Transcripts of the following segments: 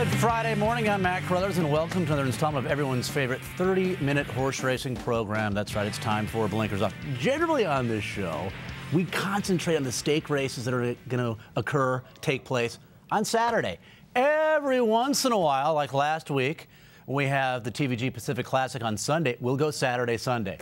Good Friday morning. I'm Matt Carothers, and welcome to another installment of everyone's favorite 30-minute horse racing program. That's right, it's time for Blinkers Off. Generally on this show, we concentrate on the stake races that are going to take place on Saturday. Every once in a while, like last week, when we have the TVG Pacific Classic on Sunday, we'll go Saturday, Sunday.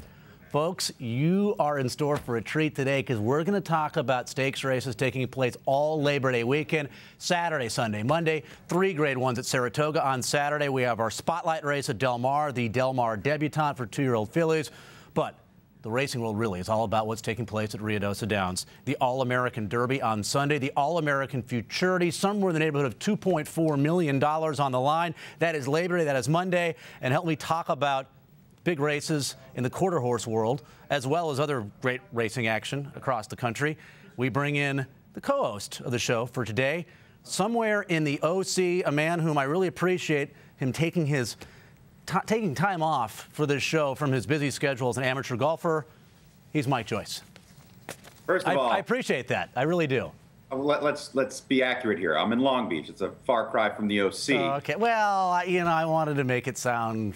Folks, you are in store for a treat today because we're going to talk about stakes races taking place all Labor Day weekend, Saturday, Sunday, Monday. 3 Grade 1s at Saratoga. On Saturday, we have our spotlight race at Del Mar, the Del Mar Debutante for 2-year-old fillies. But the racing world really is all about what's taking place at Ruidoso Downs. The All American Derby on Sunday, the All American Futurity, somewhere in the neighborhood of $2.4 million on the line. That is Labor Day, that is Monday. And help me talk about big races in the quarter horse world, as well as other great racing action across the country. We bring in the co-host of the show for today, somewhere in the OC, a man whom I really appreciate him taking time off for this show from his busy schedule as an amateur golfer. He's Mike Joyce. First of all, I appreciate that. I really do. Let's be accurate here. I'm in Long Beach. It's a far cry from the OC. Okay. Well, I wanted to make it sound.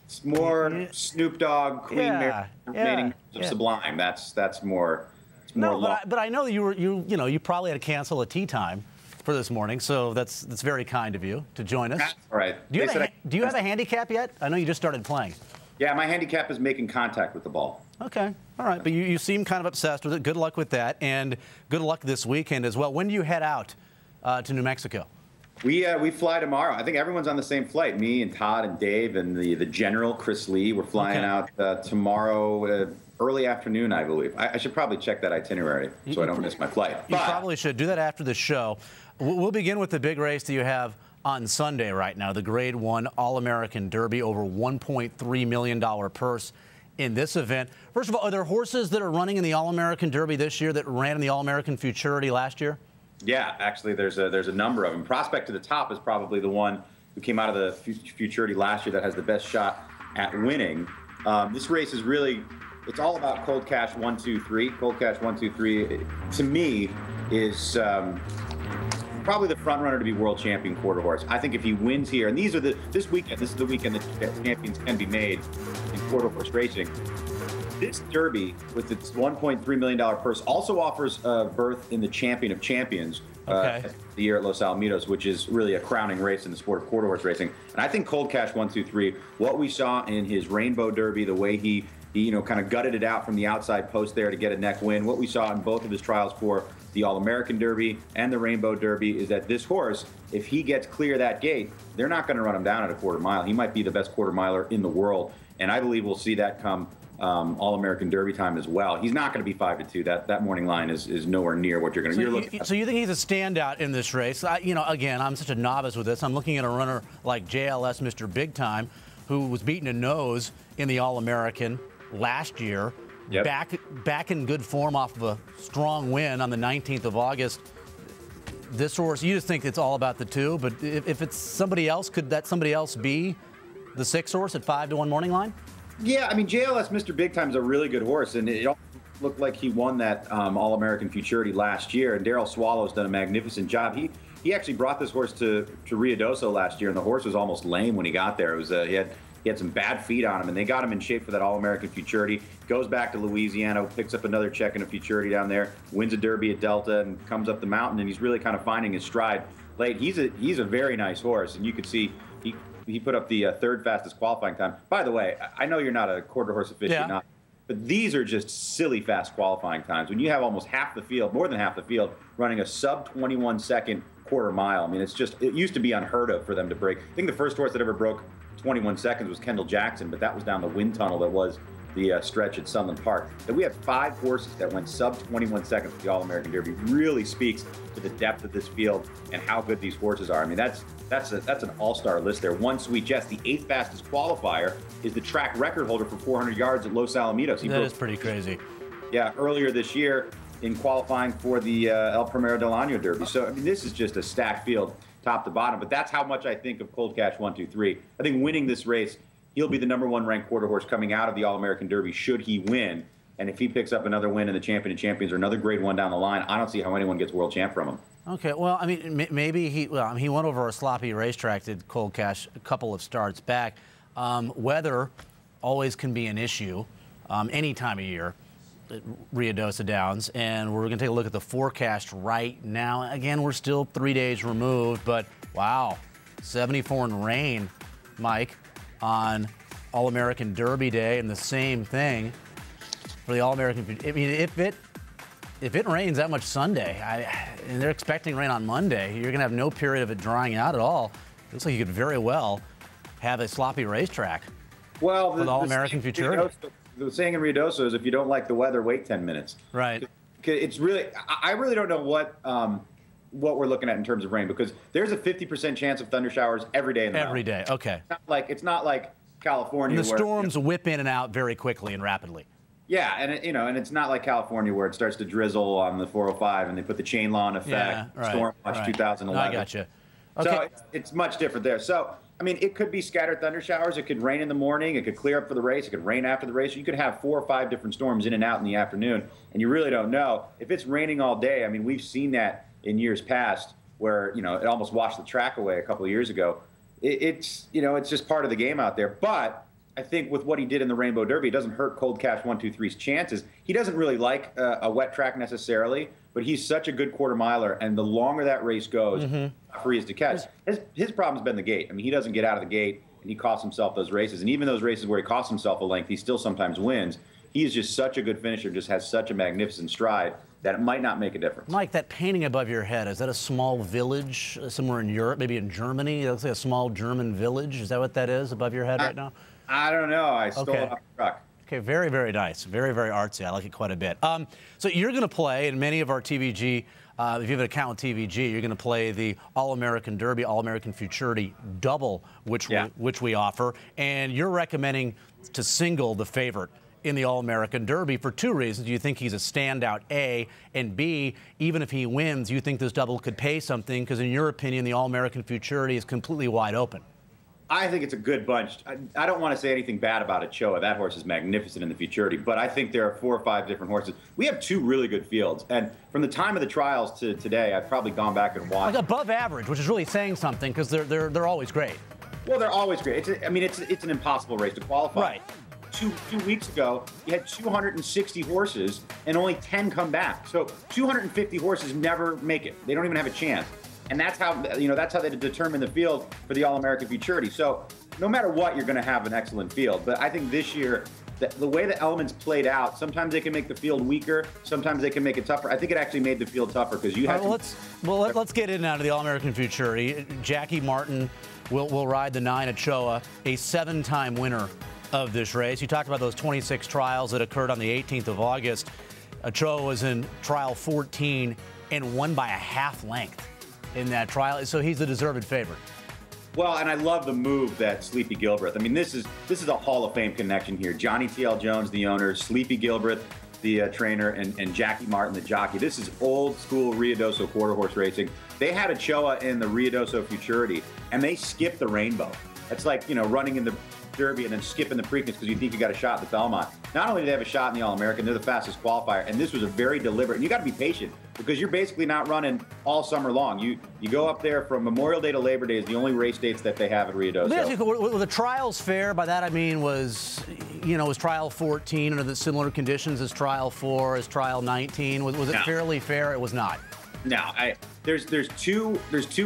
It's more Snoop Dogg, Queen Mary, mating of Sublime. That's more. It's more. No, but I know you probably had to cancel a tee time for this morning, so that's very kind of you to join us. All right. Do you have a handicap yet? I know you just started playing. Yeah, my handicap is making contact with the ball. Okay. All right. But you seem kind of obsessed with it. Good luck with that, and good luck this weekend as well. When do you head out to New Mexico? We fly tomorrow. I think everyone's on the same flight. Me and Todd and Dave and the general, Chris Lee. We're flying out tomorrow early afternoon, I believe. I should probably check that itinerary so I don't miss my flight. You probably should. Do that after the show. We'll begin with the big race that you have on Sunday right now, the Grade 1 All American Derby, over $1.3 million purse in this event. First of all, are there horses that are running in the All American Derby this year that ran in the All American Futurity last year? Yeah, actually, there's a number of them. Prospect to the Top is probably the one who came out of the Futurity last year that has the best shot at winning. This race is really, it's all about Cold Cash 1, 2, 3. Cold Cash 1, 2, 3, to me, is probably the front runner to be world champion quarter horse. I think if he wins here, and this is the weekend that champions can be made in quarter horse racing. This Derby, with its $1.3 million purse, also offers a berth in the Champion of Champions the year at Los Alamitos, which is really a crowning race in the sport of quarter horse racing. And I think Cold Cash 1, 2, 3, what we saw in his Rainbow Derby, the way he kind of gutted it out from the outside post there to get a neck win, what we saw in both of his trials for the All-American Derby and the Rainbow Derby is that this horse, if he gets clear that gate, they're not going to run him down at a quarter mile. He might be the best quarter miler in the world, and I believe we'll see that come All-American Derby time as well. He's not going to be 5-2. That morning line is nowhere near what you're going to. So you think he's a standout in this race? Again, I'm such a novice with this. I'm looking at a runner like JLS, Mr. Big Time, who was beaten a nose in the All-American last year. Yep. Back in good form off of a strong win on the 19th of August. This horse, you just think it's all about the 2, but if it's somebody else, could that somebody else be the 6 horse at 5-1 morning line? Yeah, I mean, JLS Mr. Big Time is a really good horse, and it looked like he won that All-American Futurity last year, and Darryl Swallow's done a magnificent job. He actually brought this horse to Ruidoso last year, and the horse was almost lame when he got there. It was he had some bad feet on him, and they got him in shape for that All-American Futurity. Goes back to Louisiana, picks up another check in a Futurity down there, wins a Derby at Delta, and comes up the mountain, and he's really kind of finding his stride late. He's a very nice horse, and you could see he put up the 3rd fastest qualifying time. By the way, I know you're not a quarter horse aficionado, but these are just silly fast qualifying times. When you have almost half the field, more than half the field, running a sub-21-second quarter mile. I mean, it used to be unheard of for them to break. I think the first horse that ever broke 21 seconds was Kendall Jackson, but that was down the wind tunnel that was the stretch at Sunland Park. That we had 5 horses that went sub-21 seconds at the All-American Derby really speaks to the depth of this field and how good these horses are. I mean, that's an all-star list there. One Sweet Jess, the 8th fastest qualifier, is the track record holder for 400 yards at Los Alamitos. That is pretty crazy. Yeah, earlier this year in qualifying for the El Primero del Año Derby. So, I mean, this is just a stacked field, top to bottom. But that's how much I think of Cold Cash 1, 2, 3. I think winning this race, he'll be the #1 ranked quarter horse coming out of the All-American Derby should he win. And if he picks up another win in the Champion of Champions or another Grade 1 down the line, I don't see how anyone gets world champ from him. Okay, well, I mean, maybe he went over a sloppy racetrack, did Cold Cash a couple of starts back. Weather always can be an issue any time of year at Ruidoso Downs, and we're going to take a look at the forecast right now. Again, we're still 3 days removed, but wow, 74 and rain, Mike, on All American Derby Day, and the same thing for the All American. I mean, if it rains that much Sunday, and they're expecting rain on Monday, you're going to have no period of it drying out at all. It looks like you could very well have a sloppy racetrack. Well, with All American Futurity. The saying in Ruidoso is, if you don't like the weather, wait 10 minutes. Right. It's really, I really don't know what we're looking at in terms of rain, because there's a 50% chance of thunder showers every day in the mountain. Every day, okay. It's not like California. And the storms whip in and out very quickly and rapidly. Yeah, and and it's not like California where it starts to drizzle on the 405 and they put the chain law in effect. Yeah, right, Storm Watch 2011. No, I got you. Okay. So it's much different there. So I mean, it could be scattered thunder showers. It could rain in the morning. It could clear up for the race. It could rain after the race. You could have 4 or 5 different storms in and out in the afternoon, and you really don't know. If it's raining all day, I mean, we've seen that in years past where, it almost washed the track away a couple of years ago. It's just part of the game out there. But I think with what he did in the Rainbow Derby, it doesn't hurt Cold Cash 1-2-3's chances. He doesn't really like a wet track necessarily, but he's such a good quarter miler, and the longer that race goes, the tougher he is to catch. His problem's been the gate. I mean, he doesn't get out of the gate, and he costs himself those races. And even those races where he costs himself a length, he still sometimes wins. He is just such a good finisher, just has such a magnificent stride that it might not make a difference. Mike, that painting above your head, is that a small village somewhere in Europe, maybe in Germany? It looks like a small German village. Is that what that is above your head right now? I don't know. I stole it off the truck. Okay, very, very nice. Very, very artsy. I like it quite a bit. So you're going to play, and many of our TVG, if you have an account with TVG, you're going to play the All American Derby, All American Futurity double, which we offer. And you're recommending to single the favorite in the All American Derby for 2 reasons. You think he's a standout, A, and B, even if he wins, you think this double could pay something, because in your opinion, the All American Futurity is completely wide open. I think it's a good bunch. I don't want to say anything bad about Ochoa. That horse is magnificent in the Futurity, but I think there are 4 or 5 different horses. We have 2 really good fields, and from the time of the trials to today, I've probably gone back and watched. Like above average, which is really saying something, because they're always great. Well, they're always great. It's an impossible race to qualify. Right. Two weeks ago, you had 260 horses, and only 10 come back. So 250 horses never make it. They don't even have a chance. And that's how they determine the field for the All American Futurity. So no matter what, you're going to have an excellent field. But I think this year, the way the elements played out, sometimes they can make the field weaker, sometimes they can make it tougher. I think it actually made the field tougher because you had. Let's get in now to the All American Futurity. Jackie Martin will ride the 9 Ochoa, a 7-time winner of this race. You talked about those 26 trials that occurred on the 18th of August. Ochoa was in trial 14 and won by a half length in that trial, so he's the deserved favorite. Well, and I love the move that Sleepy Gilbreth. I mean, this is a Hall of Fame connection here. Johnny T.L. Jones, the owner, Sleepy Gilbreth, the trainer, and Jackie Martin, the jockey. This is old school Ruidoso quarter horse racing. They had Ochoa in the Ruidoso Futurity, and they skipped the Rainbow. That's like, running in the Derby and then skipping the Preakness because you think you got a shot at the Belmont. Not only do they have a shot in the All-American, they're the fastest qualifier, and this was a very deliberate, and you got to be patient because you're basically not running all summer long. You go up there from Memorial Day to Labor Day is the only race dates that they have at Ruidoso. Were the trials fair? By that I mean was trial 14 under the similar conditions as trial 4, as trial 19? Was it fairly fair? It was not. No, there's two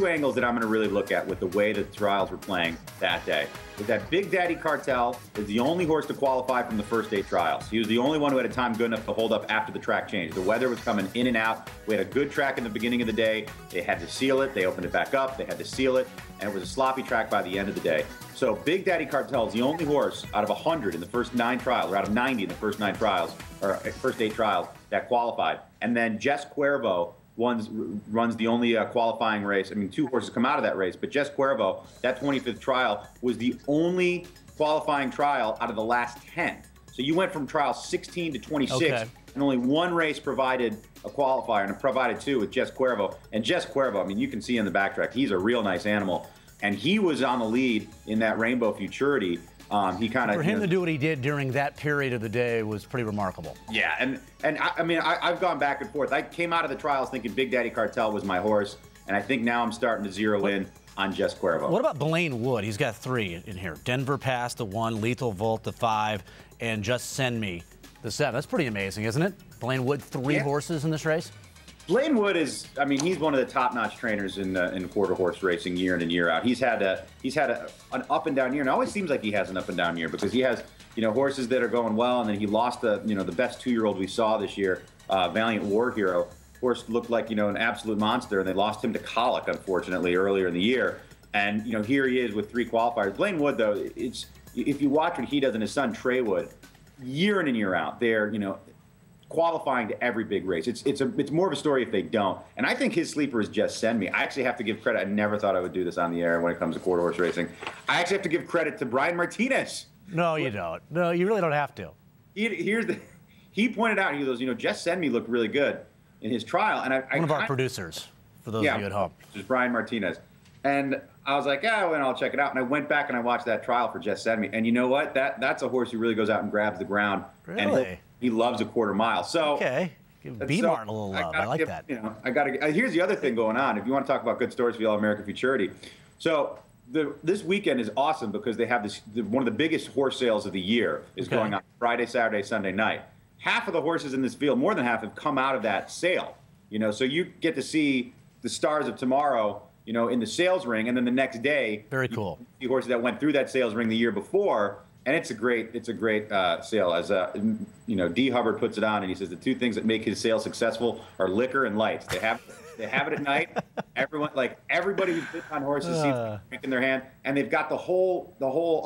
angles that I'm going to really look at with the way the trials were playing that day. With that Big Daddy Cartel is the only horse to qualify from the first 8 trials. He was the only one who had a time good enough to hold up after the track changed. The weather was coming in and out. We had a good track in the beginning of the day. They had to seal it. They opened it back up. They had to seal it. And it was a sloppy track by the end of the day. So Big Daddy Cartel is the only horse out of 100 in the first 9 trials, or out of 90 in the first 9 trials, or first 8 trials that qualified. And then Jess Cuervo runs the only qualifying race. I mean, 2 horses come out of that race, but Jess Cuervo, that 25th trial, was the only qualifying trial out of the last 10. So you went from trial 16 to 26, and only 1 race provided a qualifier, and it provided 2 with Jess Cuervo. And Jess Cuervo, I mean, you can see in the backtrack, he's a real nice animal. And he was on the lead in that Rainbow Futurity. He kind of for him to do what he did during that period of the day was pretty remarkable. Yeah, and I mean, I've gone back and forth. I came out of the trials thinking Big Daddy Cartel was my horse, and I think now I'm starting to zero in on Jess Cuervo. What about Blaine Wood? He's got 3 in here. Denver Pass, the 1, Lethal Volt, the 5, and Just Send Me, the 7. That's pretty amazing, isn't it? Blaine Wood, 3 horses in this race? Blaine Wood is, I mean, he's one of the top-notch trainers in quarter horse racing year in and year out. He's had an up and down year, and it always seems like he has an up and down year because he has, horses that are going well, and then he lost the best 2-year-old we saw this year, Valiant War Hero. Horse looked like, an absolute monster, and they lost him to colic, unfortunately, earlier in the year. And, here he is with 3 qualifiers. Blaine Wood, though, if you watch what he does and his son, Trey Wood, year in and year out, they're, qualifying to every big race. It's more of a story if they don't. And I think his sleeper is Just Send Me. I actually have to give credit. I never thought I would do this on the air when it comes to quarter horse racing. I actually have to give credit to Brian Martinez. No, you don't. No, you really don't have to. He pointed out, he goes, Just Send Me looked really good in his trial. And one of our producers, for those of you at home. Just Brian Martinez. And I was like, well, I'll check it out. And I went back and I watched that trial for Just Send Me. And you know what? That's a horse who really goes out and grabs the ground. Really? And he loves a quarter mile. So okay, give B-Mart a little love. I like that. Here's the other thing going on. If you want to talk about good stories for the All American Futurity, so this weekend is awesome because they have one of the biggest horse sales of the year is going on Friday, Saturday, Sunday night. Half of the horses in this field, more than half, have come out of that sale. So you get to see the stars of tomorrow, in the sales ring, and then the next day, very cool. You see horses that went through that sales ring the year before. And it's a great sale. As D. Hubbard puts it on, and he says the 2 things that make his sale successful are liquor and lights. They have it at night. Everybody who's been on horses sees a drink in their hand, and they've got the whole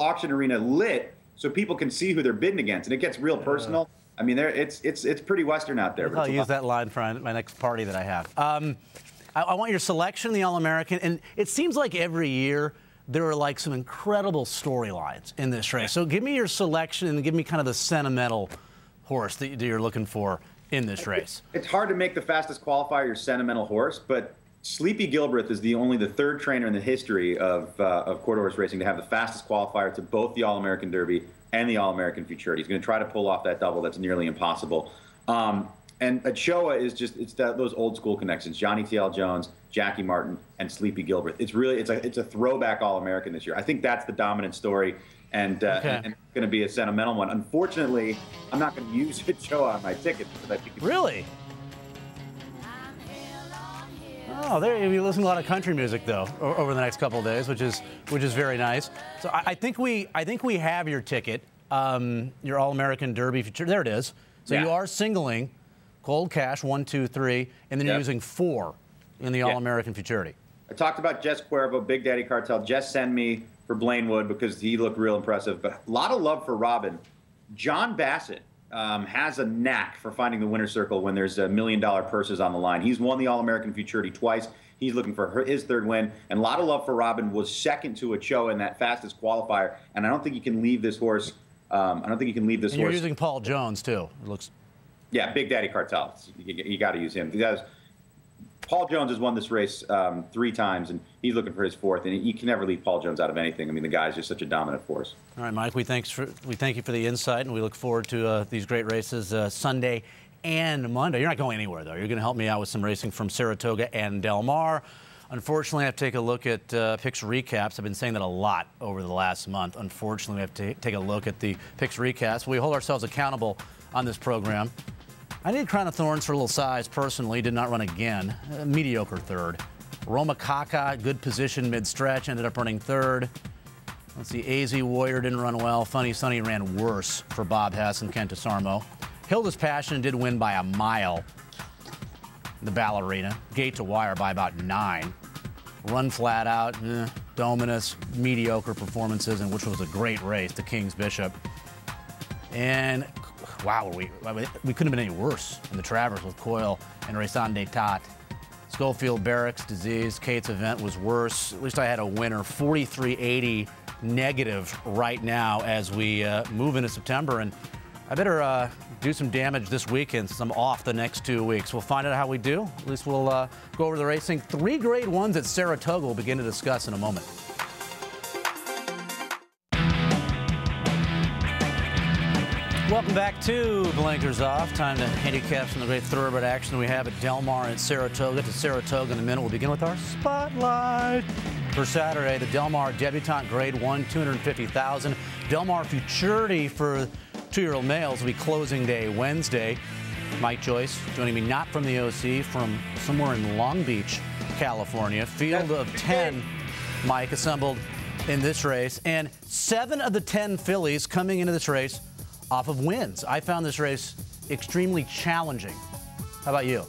auction arena lit so people can see who they're bidding against, and it gets real personal. I mean, it's pretty Western out there. I'll use that line for my next party that I have. I want your selection, the All American, and it seems like every year there are like some incredible storylines in this race. So give me your selection and give me kind of the sentimental horse that you're looking for in this race. It's hard to make the fastest qualifier your sentimental horse, but Sleepy Gilbreth is only the 3rd trainer in the history of quarter horse racing to have the fastest qualifier to both the All American Derby and the All American Futurity. He's going to try to pull off that double. That's nearly impossible. And Ochoa is those old school connections: Johnny T.L. Jones, Jackie Martin, and Sleepy Gilbreth. It's a throwback All American this year. I think that's the dominant story, and it's going to be a sentimental one. Unfortunately, I'm not going to use Ochoa on my ticket because I think really. Oh, there you'll be listening to a lot of country music though over the next couple of days, which is very nice. So I think we have your ticket, your All American Derby future. There it is. So you are singling cold cash 1, 2, 3, and then you're using 4 in the All American Futurity. I talked about Jess Cuervo, Big Daddy Cartel. Just Send Me for Blaine Wood because he looked real impressive. But a lot of love for Robin. John Bassett has a knack for finding the winner's circle when there's $1 million purses on the line. He's won the All American Futurity twice. He's looking for his 3rd win. And a lot of love for Robin. Was second to Ochoa in that fastest qualifier. And I don't think you can leave this horse. You're using Paul Jones too. It looks. Yeah, Big Daddy Cartel. You got to use him. Because Paul Jones has won this race 3 times, and he's looking for his 4th. And you can never leave Paul Jones out of anything. I mean, the guy's just such a dominant force. All right, Mike. We thank you for the insight, and we look forward to these great races Sunday and Monday. You're not going anywhere though. You're going to help me out with some racing from Saratoga and Del Mar. Unfortunately, I have to take a look at picks recaps. I've been saying that a lot over the last month. Unfortunately, we have to take a look at the picks recaps. We hold ourselves accountable on this program. I need Crown of Thorns for a little size personally. Did not run again. Mediocre 3rd. Roma Kaka, good position mid-stretch. Ended up running 3rd. Let's see, AZ Warrior didn't run well. Funny Sonny ran worse for Bob Hess and Kent DeSarmo. Hilda's Passion did win by a mile. The Ballerina. Gate to wire by about 9. Run flat out. Dominus, mediocre performances, and which was a great race. The King's Bishop. And wow, we couldn't have been any worse in the Travers with Coyle and Raison d'Etat. Schofield Barracks, Disease, Kate's Event was worse. At least I had a winner, 43.80 negative right now as we move into September. And I better do some damage this weekend since I'm off the next 2 weeks. We'll find out how we do. At least we'll go over the racing. 3 grade ones at Saratoga we'll begin to discuss in a moment. Welcome back to Blinkers Off. Time to handicap some of the great thoroughbred action we have at Del Mar and Saratoga. To Saratoga in a minute. We'll begin with our spotlight. For Saturday, the Del Mar Debutante Grade 1, $250,000. Del Mar Futurity for 2-year-old males will be closing day Wednesday. Mike Joyce joining me, not from the OC, from somewhere in Long Beach, California. Field of 10, Mike, assembled in this race. And 7 of the 10 fillies coming into this race off of wins. I found this race extremely challenging. How about you?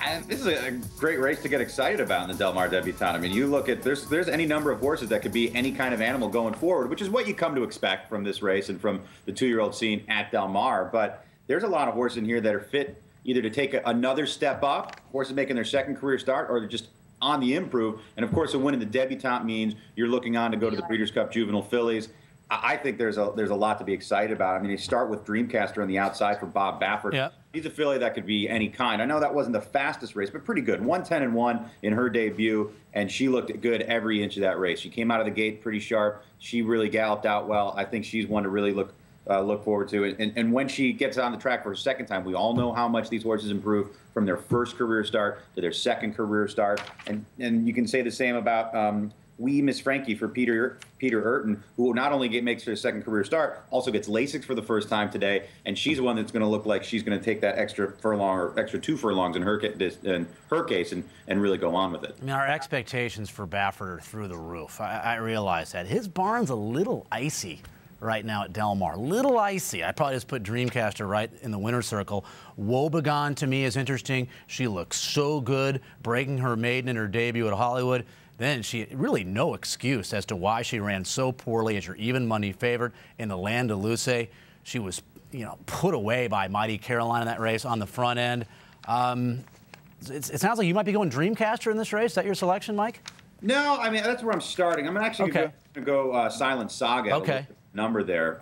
And this is a great race to get excited about in the Del Mar Debutante. I mean, you look at, there's any number of horses that could be any kind of animal going forward, which is what you come to expect from this race and from the 2-year-old scene at Del Mar. But there's a lot of horses in here that are fit either to take another step up, horses making their second career start, or they're just on the improve. And of course, a win in the Debutante means you're looking on to go to the Breeders' Cup Juvenile Fillies. I think there's a lot to be excited about. I mean, you start with Dreamcaster on the outside for Bob Baffert. Yep. He's a filly that could be any kind. I know that wasn't the fastest race, but pretty good. 1:10-1 in her debut, and she looked good every inch of that race. She came out of the gate pretty sharp. She really galloped out well. I think she's one to really look forward to. And when she gets on the track for a second time, we all know how much these horses improve from their first career start to their second career start. And you can say the same about Wee Miss Frankie for Peter Urton, who not only makes her second career start, also gets Lasix for the first time today, and she's one that's going to look like she's going to take that extra furlong or extra 2 furlongs in her case and really go on with it. I mean, our expectations for Baffert are through the roof. I realize that. His barn's a little icy right now at Del Mar. Little icy. I probably just put Dreamcaster right in the winner's circle. Woebegone to me is interesting. She looks so good, breaking her maiden in her debut at Hollywood. Then she really no excuse as to why she ran so poorly as your even money favorite in the Land of Luce. She was, put away by Mighty Caroline in that race on the front end. It sounds like you might be going Dreamcaster in this race. Is that your selection, Mike? No, I mean, that's where I'm starting. I'm actually going to go Silent Saga. Okay. Number there.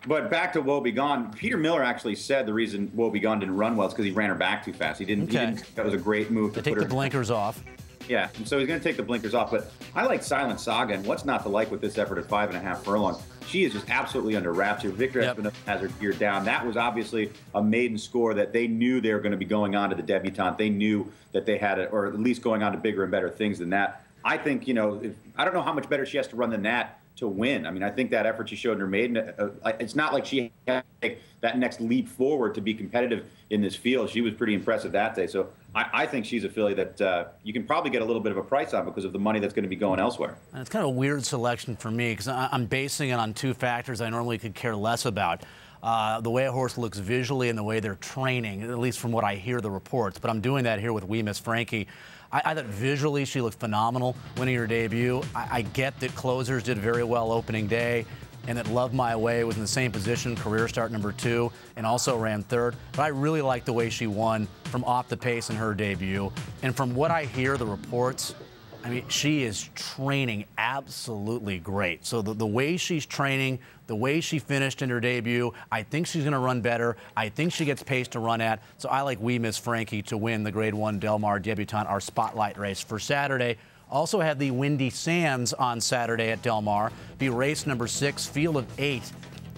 But back to Woebegone, Peter Miller actually said the reason Woebegone didn't run well is because he ran her back too fast. He didn't. That was a great move to take put the blinkers off. Yeah, and so he's going to take the blinkers off. But I like Silent Saga, and what's not to like with this effort at 5.5 furlongs? She is just absolutely under wraps here. Victor Espinosa has her gear down. That was obviously a maiden score that they knew they were going to be going on to the Debutante. They knew that they had it, or at least going on to bigger and better things than that. I think, I don't know how much better she has to run than that to win. I mean, I think that effort she showed in her maiden, it's not like she had to take that next leap forward to be competitive in this field. She was pretty impressive that day. So I think she's a filly that you can probably get a little bit of a price on because of the money that's going to be going elsewhere. And it's kind of a weird selection for me because I'm basing it on 2 factors I normally could care less about. The way a horse looks visually and the way they're training, at least from what I hear the reports. But I'm doing that here with Wee Miss Frankie. I thought visually she looked phenomenal winning her debut. I get that Closers did very well opening day and that Love My Way was in the same position, career start number 2, and also ran 3rd. But I really like the way she won from off the pace in her debut. And from what I hear, the reports, I mean, she is training absolutely great. So the way she's training, the way she finished in her debut, I think she's going to run better. I think she gets pace to run at. So I like Wee Miss Frankie to win the Grade 1 Del Mar Debutante, our spotlight race for Saturday. Also had the Windy Sands on Saturday at Del Mar. Be race number 6, field of 8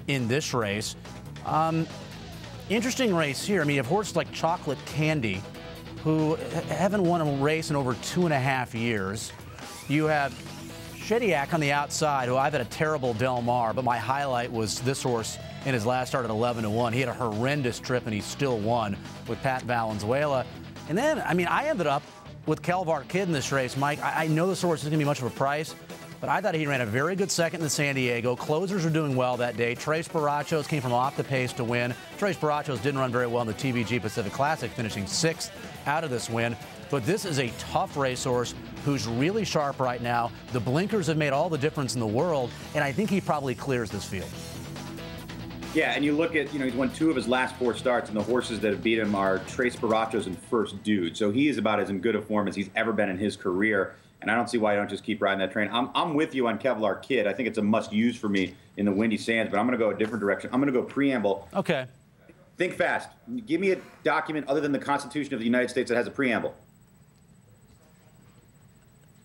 in this race. Interesting race here. I mean, you have horses like Chocolate Candy, who haven't won a race in over 2.5 years. You have Shediac on the outside, who I've had a terrible Del Mar, but my highlight was this horse in his last start at 11-1. He had a horrendous trip, and he still won with Pat Valenzuela. And then, I mean, I ended up with Kelvar Kid in this race, Mike. I know this horse isn't going to be much of a price, but I thought he ran a very good second in San Diego. Closers were doing well that day. Tres Barachos came from off the pace to win. Tres Barachos didn't run very well in the TVG Pacific Classic, finishing 6th out of this win. But this is a tough racehorse who's really sharp right now. The blinkers have made all the difference in the world, and I think he probably clears this field. Yeah, and you look at, he's won 2 of his last 4 starts, and the horses that have beat him are Tres Barachos and First Dude. So he is about as in good a form as he's ever been in his career, and I don't see why you don't just keep riding that train. I'm with you on Kevlar Kid. I think it's a must-use for me in the Windy Sands, but I'm going to go a different direction. I'm going to go preamble. Okay. Think fast. Give me a document other than the Constitution of the United States that has a preamble.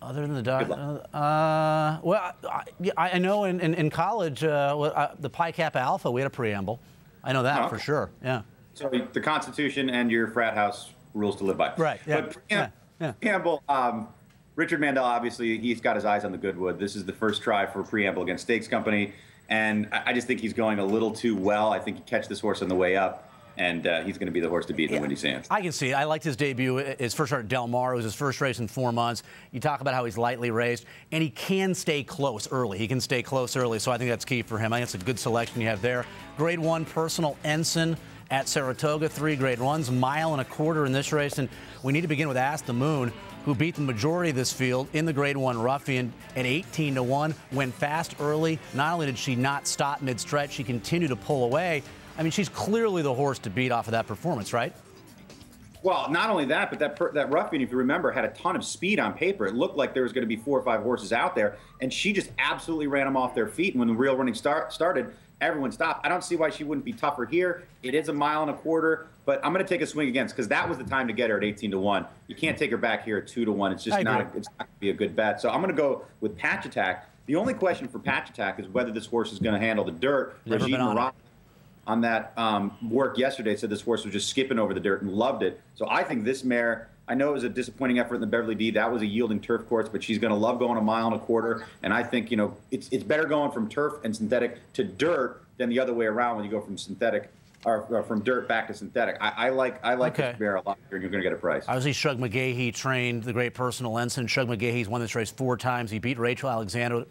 Other than the document? Well, I know in college, the Pi Kappa Alpha, we had a preamble. I know that Oh. for sure. Yeah. So the Constitution and your frat house rules to live by. Right. Yeah. But preamble, Richard Mandel, obviously, he's got his eyes on the Goodwood. This is the first try for preamble against Stakes Company, and I just think he's going a little too well. I think he catch this horse on the way up, and he's going to be the horse to beat in the Windy Sands. I can see it. I liked his debut. His first start at Del Mar. It was his first race in 4 months. You talk about how he's lightly raced, and he can stay close early. He can stay close early, so I think that's key for him. I think it's a good selection you have there. Grade 1 Personal Ensign at Saratoga, 3 grade 1s, 1.25 miles in this race, and we need to begin with Ask the Moon, who beat the majority of this field in the grade 1 Ruffian at 18-1, went fast early. Not only did she not stop mid-stretch, she continued to pull away. I mean, she's clearly the horse to beat off of that performance, right? Well, not only that, but that Ruffian, if you remember, had a ton of speed on paper. It looked like there was going to be 4 or 5 horses out there, and she just absolutely ran them off their feet. And when the real running started, everyone stopped. I don't see why she wouldn't be tougher here. It is 1.25 miles, but I'm going to take a swing against, because that was the time to get her at 18-1. You can't take her back here at 2-1. It's just not going to be a good bet. So I'm going to go with Patch Attack. The only question for Patch Attack is whether this horse is going to handle the dirt. Never been on it. On that work yesterday said this horse was just skipping over the dirt and loved it. So I think this mare, I know it was a disappointing effort in the Beverly D. That was a yielding turf course, but she's going to love going 1.25 miles. And I think, it's better going from turf and synthetic to dirt than the other way around when you go from synthetic or from dirt back to synthetic. I like this mare a lot, and you're going to get a price. Obviously, Shug McGahee trained the great Personal Ensign. Shug McGahee's won this race 4 times. He beat Rachel Alexander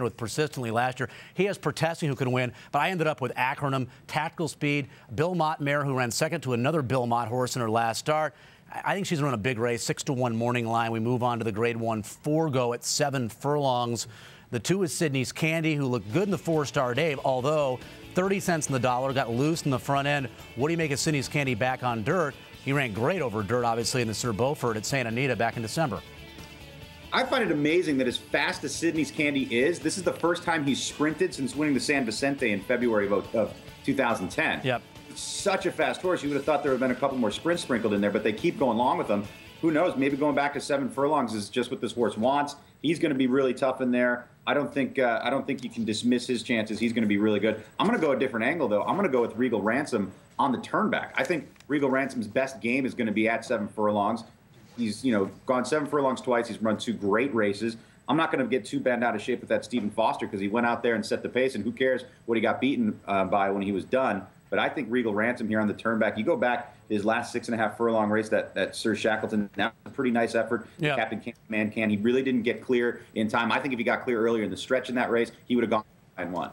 with persistently last year. He has Protesting who can win, but I ended up with Acronym, Tactical Speed, Bill Mott mare who ran second to another Bill Mott horse in her last start. I think she's going to run a big race, 6-1 morning line. We move on to the grade 1 4-go at 7 furlongs. The 2 is Sydney's Candy, who looked good in the 4-star Dave, although 30 cents in the dollar, got loose in the front end. What do you make of Sydney's Candy back on dirt? He ran great over dirt, obviously, in the Sir Beaufort at Santa Anita back in December. I find it amazing that as fast as Sydney's Candy is, this is the first time he's sprinted since winning the San Vicente in February of 2010. Yep. Such a fast horse. You would have thought there would have been a couple more sprints sprinkled in there, but they keep going along with him. Who knows? Maybe going back to 7 furlongs is just what this horse wants. He's going to be really tough in there. I don't think you can dismiss his chances. He's going to be really good. I'm going to go a different angle, though. I'm going to go with Regal Ransom on the turnback. I think Regal Ransom's best game is going to be at 7 furlongs. He's gone 7 furlongs twice. He's run 2 great races. I'm not going to get too bent out of shape with that Stephen Foster, because he went out there and set the pace, and who cares what he got beaten by when he was done. But I think Regal Ransom here on the turnback. You go back to his last 6.5 furlong race, that Sir Shackleton, that was a pretty nice effort. Yep. Captain Man. He really didn't get clear in time. I think if he got clear earlier in the stretch in that race, he would have gone and won.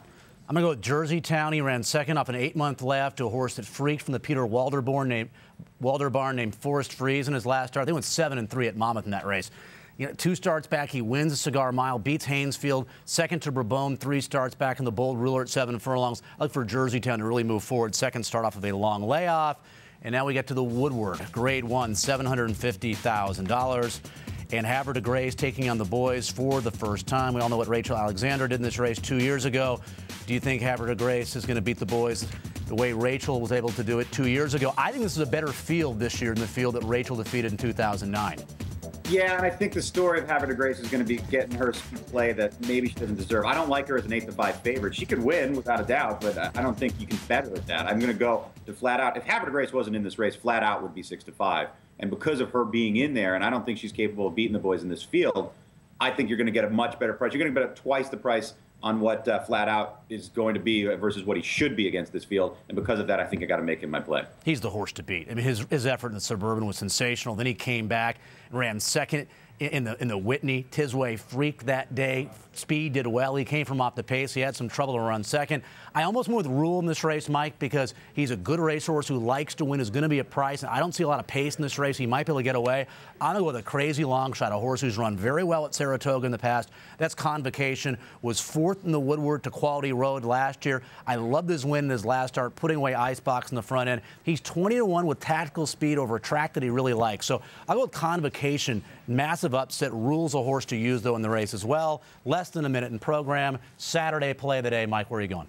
I'm going to go with Jersey Town. He ran second off an 8-month left to a horse that freaked from the Peter Walderbarn named Forrest Freeze in his last start. They went 7-3 at Monmouth in that race. 2 starts back, he wins the Cigar Mile, beats Haynesfield, second to Bourbon, 3 starts back in the Bold Ruler at 7 furlongs. I look for Jersey Town to really move forward. Second start off of a long layoff. And now we get to the Woodward, grade 1, $750,000. And Havre de Grace taking on the boys for the first time. We all know what Rachel Alexander did in this race 2 years ago. Do you think Havre de Grace is going to beat the boys the way Rachel was able to do it 2 years ago? I think this is a better field this year than the field that Rachel defeated in 2009. Yeah, and I think the story of Havre de Grace is going to be getting her some play that maybe she doesn't deserve. I don't like her as an 8-5 favorite. She could win without a doubt, but I don't think you can bet her at that. I'm going to go to flat out. If Havre de Grace wasn't in this race, flat out would be 6-5. And because of her being in there, and I don't think she's capable of beating the boys in this field, I think you're going to get a much better price. You're going to bet twice the price on what flat out is going to be versus what he should be against this field. And because of that, I think I got to make him my play. He's the horse to beat. I mean, his effort in the Suburban was sensational. Then he came back and ran second in the Whitney. Tisway freaked that day. Speed did well. He came from off the pace. He had some trouble to run second. I almost went with Rule in this race, Mike, because he's a good racehorse who likes to win, is going to be a price, and I don't see a lot of pace in this race. He might be able to get away. I'm going to go with a crazy long shot, a horse who's run very well at Saratoga in the past. That's Convocation, was 4th in the Woodward to Quality Road last year. I loved his win in his last start, putting away Icebox in the front end. He's 20-1 with Tactical Speed over a track that he really likes. So I'll go with Convocation. Massive upset. Rule's a horse to use, though, in the race as well. Less than a minute in program. Saturday play of the day. Mike, where are you going?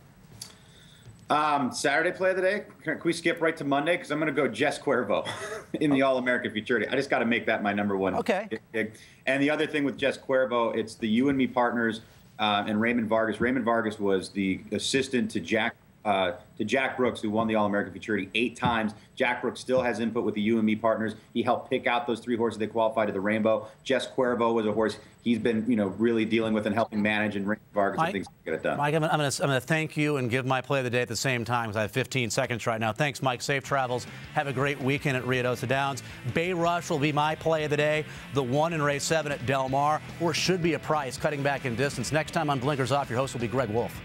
Saturday play of the day? Can we skip right to Monday? Because I'm going to go Jess Cuervo in the All American Futurity. I just got to make that my number one. Okay. Pick. And the other thing with Jess Cuervo, it's the You and Me partners and Raymond Vargas. Raymond Vargas was the assistant to Jack to Jack Brooks, who won the All American Futurity 8 times. Jack Brooks still has input with the UME partners. He helped pick out those 3 horses that qualified to the Rainbow. Jess Cuervo was a horse he's been, really dealing with and helping manage, and Ring Vargas and things to get it done. Mike, I'm going to thank you and give my play of the day at the same time because I have 15 seconds right now. Thanks, Mike. Safe travels. Have a great weekend at Ruidoso Downs. Bay Rush will be my play of the day. The 1 in race 7 at Del Mar, or should be a price, cutting back in distance. Next time on Blinkers Off, your host will be Greg Wolf.